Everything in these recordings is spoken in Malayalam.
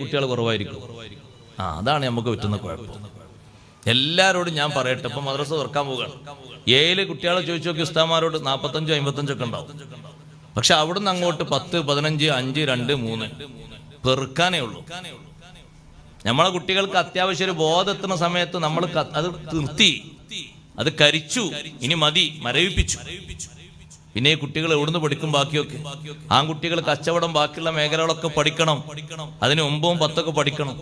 കുട്ടികൾ കുറവായിരിക്കും. അതാണ് നമുക്ക് പറ്റുന്ന കുഴപ്പം. എല്ലാവരോടും ഞാൻ പറയട്ടെ, ഇപ്പം മദ്രസ തുറക്കാൻ പോവുകയാണ്. 7 കുട്ടികളെ ചോദിച്ചു നോക്കി ഉസ്താമാരോട് 45 55 ഉണ്ടാവും. പക്ഷെ അവിടുന്ന് അങ്ങോട്ട് 10 15 5 2 3 പെറുക്കാനേ ഉള്ളൂ. നമ്മളെ കുട്ടികൾക്ക് അത്യാവശ്യം ഒരു ബോധെത്തുന്ന സമയത്ത് നമ്മൾ അത് നിർത്തി, അത് കരിച്ചു, ഇനി മതി, മരവിപ്പിച്ചു. പിന്നെ ഈ കുട്ടികൾ എവിടുന്ന് പഠിക്കും? ബാക്കിയൊക്കെ ആൺകുട്ടികൾ കച്ചവടം, ബാക്കിയുള്ള മേഖലകളൊക്കെ പഠിക്കണം. അതിന് 9 10 പഠിക്കണം.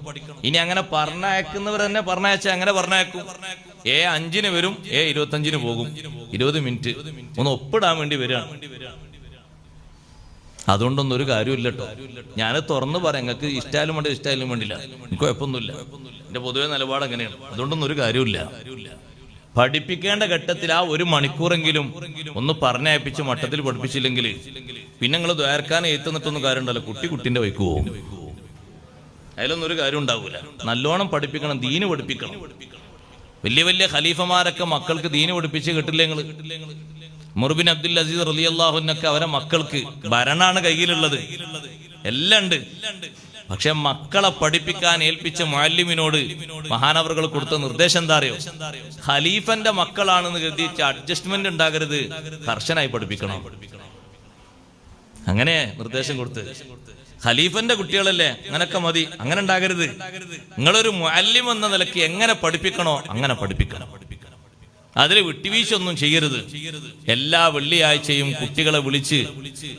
ഇനി അങ്ങനെ പറഞ്ഞയക്കുന്നവർ തന്നെ പറഞ്ഞയച്ചാൽ അങ്ങനെ പറഞ്ഞയക്കും. 5 വരും, 25 പോകും. 20 മിനിറ്റ് ഒന്ന് ഒപ്പിടാൻ വേണ്ടി വരികയാണ്. അതുകൊണ്ടൊന്നും ഒരു കാര്യമില്ല കേട്ടോ. ഞാൻ തുറന്ന് പറയാം, നിങ്ങൾക്ക് ഇഷ്ടായാലും വേണ്ടി ഇഷ്ടായാലും വേണ്ടില്ല, എനിക്ക് കുഴപ്പമൊന്നുമില്ല. എന്റെ പൊതുവെ നിലപാട് അങ്ങനെയാണ്. അതുകൊണ്ടൊന്നും ഒരു കാര്യമില്ല. പഠിപ്പിക്കേണ്ട ഘട്ടത്തിൽ ആ 1 മണിക്കൂറെങ്കിലും ഒന്ന് പറഞ്ഞയപ്പിച്ച് മട്ടത്തിൽ പഠിപ്പിച്ചില്ലെങ്കിൽ പിന്നെ നിങ്ങൾ ദ്വാരക്കാൻ എത്തുന്നിട്ടൊന്നും കാര്യം ഉണ്ടല്ലോ, കുട്ടിന്റെ വൈക്ക് പോകും. അതിലൊന്നും ഒരു കാര്യം ഉണ്ടാവൂല. നല്ലോണം പഠിപ്പിക്കണം, ദീന് പഠിപ്പിക്കണം. വലിയ വലിയ ഖലീഫമാരൊക്കെ മക്കൾക്ക് ദീന് പഠിപ്പിച്ച് കിട്ടില്ല. നിങ്ങൾ ഉമർ ബിൻ അബ്ദുൽ അസീസ് റളിയല്ലാഹു അൻഹു അവരെ മക്കൾക്ക് ഭരണാണ് കയ്യിലുള്ളത്, എല്ലാം ഉണ്ട്. പക്ഷെ മക്കളെ പഠിപ്പിക്കാൻ ഏൽപ്പിച്ച മുഅല്ലിമിനോട് മഹാനവറുകൾ കൊടുത്ത നിർദ്ദേശം എന്താ അറിയോ? ഖലീഫന്റെ മക്കളാണെന്ന് കരുതിച്ച് അഡ്ജസ്റ്റ്മെന്റ് ഉണ്ടാകരുത്, കർശനായി പഠിപ്പിക്കണം. അങ്ങനെ നിർദ്ദേശം കൊടുത്ത്, ഖലീഫന്റെ കുട്ടികളല്ലേ, അങ്ങനൊക്കെ മതി, അങ്ങനെ ഉണ്ടാകരുത്. നിങ്ങളൊരു മുഅല്ലിം എന്ന നിലയ്ക്ക് എങ്ങനെ പഠിപ്പിക്കണോ അങ്ങനെ പഠിപ്പിക്കണം. അതിൽ വിട്ടുവീഴ്ച ഒന്നും ചെയ്യരുത്. എല്ലാ വെള്ളിയാഴ്ചയും കുട്ടികളെ വിളിച്ച്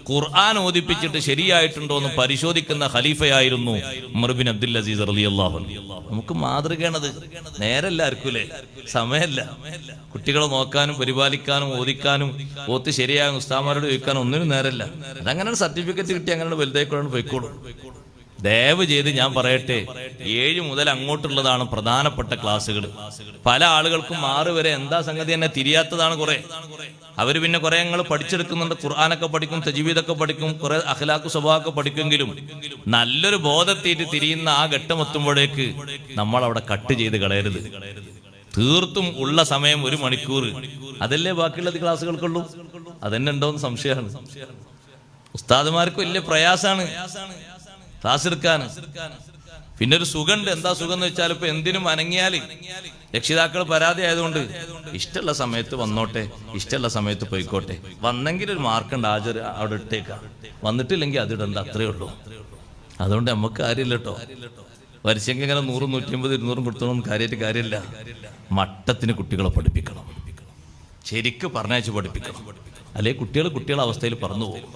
ഖുർആൻ ഓതിപ്പിച്ചിട്ട് ശരിയായിട്ടുണ്ടോ എന്ന് പരിശോധിക്കുന്ന ഖലീഫയായിരുന്നു ഉമർ ബിൻ അബ്ദുൽ അസീസ് റളിയല്ലാഹു അൻഹു. നമുക്ക് മാതൃകയാണത്. നേരെല്ലാവർക്കുമല്ലേ, സമയമല്ല. കുട്ടികളെ നോക്കാനും പരിപാലിക്കാനും ഓദിക്കാനും ഓത്ത് ശരിയാകും ഉസ്താമാരോട് ചോദിക്കാനും ഒന്നിനും നേരല്ല. അതങ്ങനെ സർട്ടിഫിക്കറ്റ് കിട്ടി അങ്ങനെ വലുതായിക്കോളാണ് പോയിക്കോളും. ദയവ് ചെയ്ത് ഞാൻ പറയട്ടെ, 7 മുതൽ അങ്ങോട്ടുള്ളതാണ് പ്രധാനപ്പെട്ട ക്ലാസ്സുകൾ. പല ആളുകൾക്കും 6 വരെ എന്താ സംഗതി തന്നെ തിരിയാത്തതാണ്. കുറെ അവര് പിന്നെ കുറെ ഞങ്ങൾ പഠിച്ചെടുക്കുന്നുണ്ട്. ഖുർആനൊക്കെ പഠിക്കും, തജ്വീദൊക്കെ പഠിക്കും, കുറെ അഖ്ലാഖ് സ്വഭാവമൊക്കെ പഠിക്കുമെങ്കിലും നല്ലൊരു ബോധത്തേറ്റ് തിരിയുന്ന ആ ഘട്ടം എത്തുമ്പോഴേക്ക് നമ്മൾ അവിടെ കട്ട് ചെയ്ത് കളയരുത്. തീർത്തും ഉള്ള സമയം 1 മണിക്കൂർ, അതല്ലേ ബാക്കിയുള്ള ക്ലാസ്സുകൾക്കുള്ളൂ. അതന്നെ ഉണ്ടോന്ന് സംശയമാണ്. ഉസ്താദുമാർക്ക് വലിയ പ്രയാസാണ് ക്ലാസ് എടുക്കാൻ. പിന്നെ ഒരു സുഖമുണ്ട്. എന്താ സുഖം എന്ന് വെച്ചാൽ ഇപ്പൊ എന്തിനും അനങ്ങിയാല് രക്ഷിതാക്കൾ പരാതി ആയതുകൊണ്ട് ഇഷ്ടമുള്ള സമയത്ത് വന്നോട്ടെ, ഇഷ്ടമുള്ള സമയത്ത് പോയിക്കോട്ടെ. വന്നെങ്കിൽ ഒരു മാർക്കുണ്ട്, ഹാജർ അവിടെ ഇട്ടേക്കാം. വന്നിട്ടില്ലെങ്കിൽ അതിടണ്ട, അത്രേ ഉള്ളൂ. അതുകൊണ്ട് നമുക്ക് കാര്യമില്ല കേട്ടോ. വരിശെങ്കിൽ ഇങ്ങനെ 100 150 200 കൊടുത്തോന്നും കാര്യമില്ല. മട്ടത്തിന് കുട്ടികളെ പഠിപ്പിക്കണം, ശരിക്ക് പറഞ്ഞയച്ച് പഠിപ്പിക്കണം. അല്ലെ കുട്ടികളെ അവസ്ഥയിൽ പറന്നു പോകും.